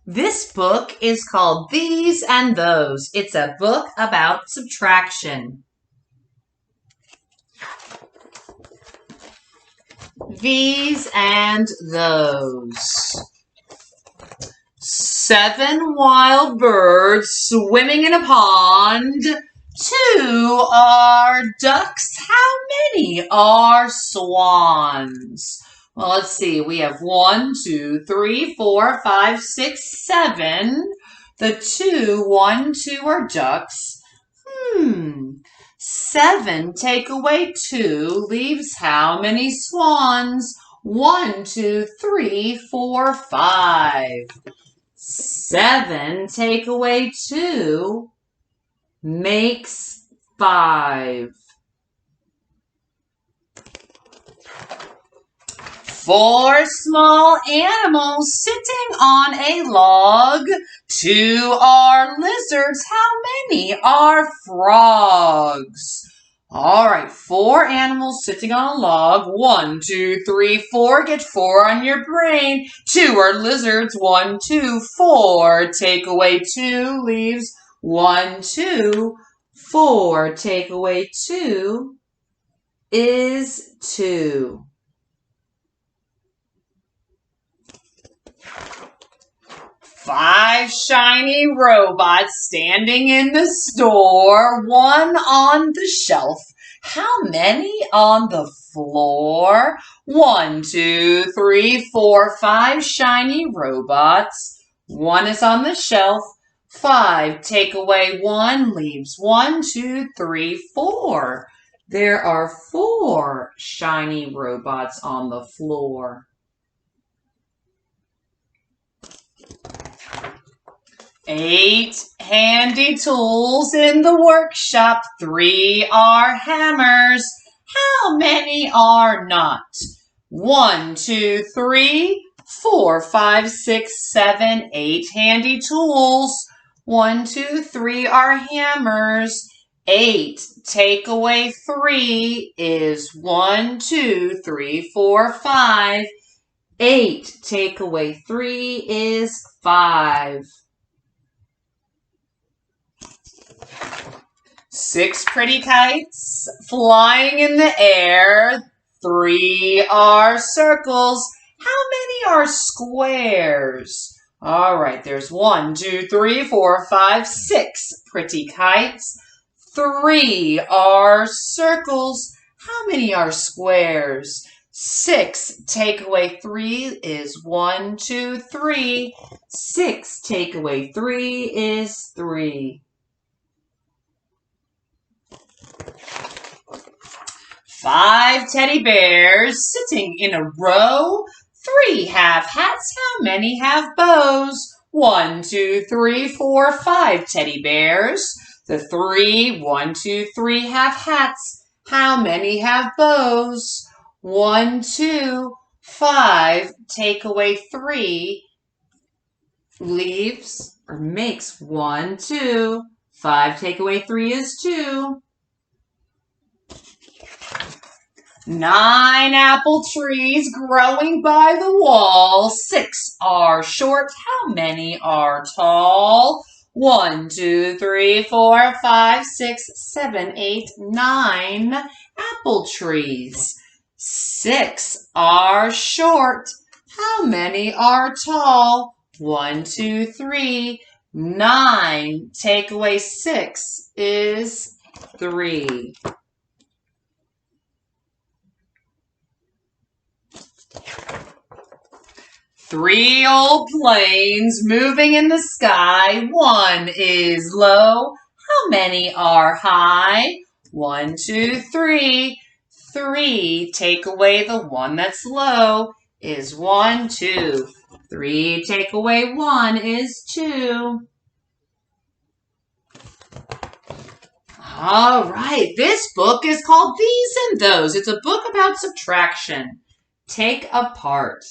This book is called These and Those. It's a book about subtraction. These and those. 7 wild birds swimming in a pond. 2 are ducks. How many are swans? Well, let's see. We have 1, 2, 3, 4, 5, 6, 7. The 2, 1, 2 are ducks. 7 take away 2 leaves how many swans? 1, 2, 3, 4, 5. 7 take away 2 makes 5. 4 small animals sitting on a log. 2 are lizards. How many are frogs? All right, 4 animals sitting on a log. 1, 2, 3, 4. Get 4 on your brain. 2 are lizards. 1, 2, 4. Take away 2 leaves 1, 2. 4 take away 2 is 2. 5 shiny robots standing in the store, 1 on the shelf. How many on the floor? 1, 2, 3, 4, 5 shiny robots. 1 is on the shelf. 5 take away 1 leaves 1, 2, 3, 4. There are 4 shiny robots on the floor. 8 handy tools in the workshop. 3 are hammers. How many are not? 1, 2, 3, 4, 5, 6, 7, 8 handy tools. 1, 2, 3 are hammers. 8 take away 3 is 1, 2, 3, 4, 5. 8 take away 3 is 5. 6 pretty kites flying in the air. 3 are circles. How many are squares? All right, there's 1, 2, 3, 4, 5, 6 pretty kites. 3 are circles. How many are squares? 6 take away 3 is 1, 2, 3. 6 take away 3 is 3. 5 teddy bears sitting in a row. 3 have hats. How many have bows? 1, 2, 3, 4, 5 teddy bears. The 3, 1, 2, 3 have hats. How many have bows? 1, 2, 5 take away 3 leaves or makes 1, 2. 5 take away 3 is 2. 9 apple trees growing by the wall. 6 are short. How many are tall? 1, 2, 3, 4, 5, 6, 7, 8, 9 apple trees. 6 are short. How many are tall? 1, 2, 3, 9. Take away 6 is 3. 3 old planes moving in the sky. 1 is low. How many are high? 1, 2, 3. 3 take away the 1 that's low is 1, 2. 3 take away 1 is 2. All right, this book is called These and Those. It's a book about subtraction. Take apart.